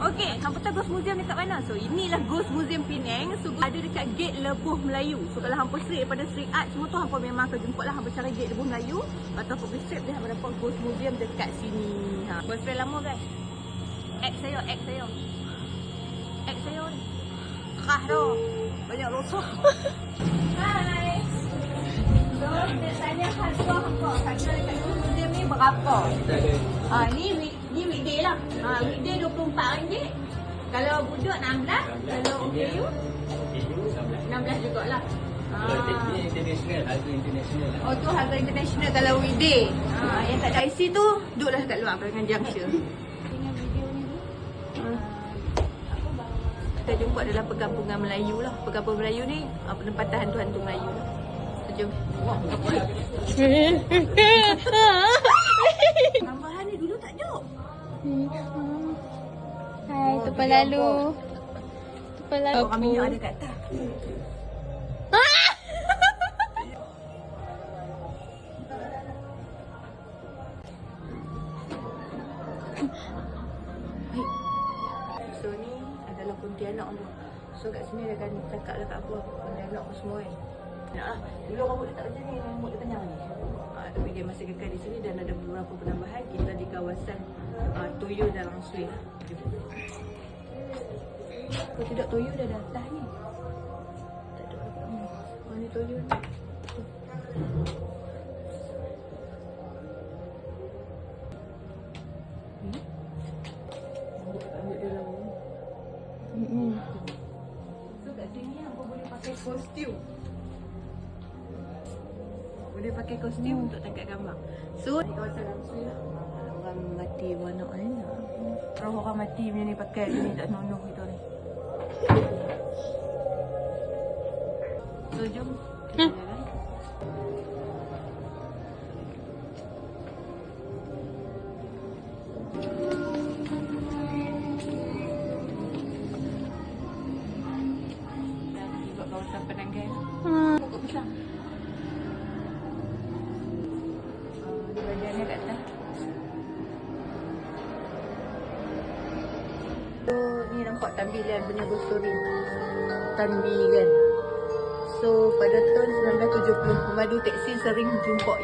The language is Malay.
Okey, hampa tahu Ghost Museum dekat mana? So, inilah Ghost Museum Penang. So, ada dekat gate Lebuh Melayu. So, kalau hampa straight daripada Street Art semua tu, hampa memang akan jumpa lah. Hampa cari gate Lebuh Melayu. Lepas tu, hampa pergi straight dia hampa dapat Ghost Museum dekat sini. Boyfriend lama guys. Ex saya. Ex saya ni. Kah tu. Banyak rosok. Hai. So, dia tanya harga hampa. Harga dekat Ghost Museum ni berapa? Ni weekday lah. Weekday RM24. Kalau budak 16. Kalau OKU 16 jugalah. Ini international, harga international lah. Oh tu harga international kalau weekday. Yang tak ada IC tu duduklah dekat luar dengan junction. Tengok video ni dulu. Kita jumpa dalam perkampungan Melayu lah. Perkampungan Melayu ni penempatan hantu-hantu Melayu lah. Jom. Wah, apa? Tambahan ni dulu tak jauh. Hai, tupai lalu. Tupai lalu. Orang minyak ada kat atas. So ni adalah Pontianak tu. So kat sini dia akan cakap lah kat aku Pontianak apa semua kan. Nak lah. Dulu rambut dia tak macam ni, rambut dia panjang ni. Tapi dia masih kekal di sini dan ada beberapa penambahan. Kita di kawasan Toyo dan Langsui. Kalau tidak Toyo dah ada atas ni. Tak ada. Oh ni Toyo ni. So kat sini apa boleh pakai kostum. Boleh pakai kostum untuk tangkap gambar. So di kawasan Langsui lah. Orang mati warna ni. Roh orang mati macam ni pakai ni tak nonoh gitu ni. So jom kita jalan. Dan juga kawasan Penanggal. Pokok besar. Di bahagiannya kat atas. So ni nampak tampilan punya ghost story. Tanbi kan. So pada tahun 1970 pemandu teksi sering jumpa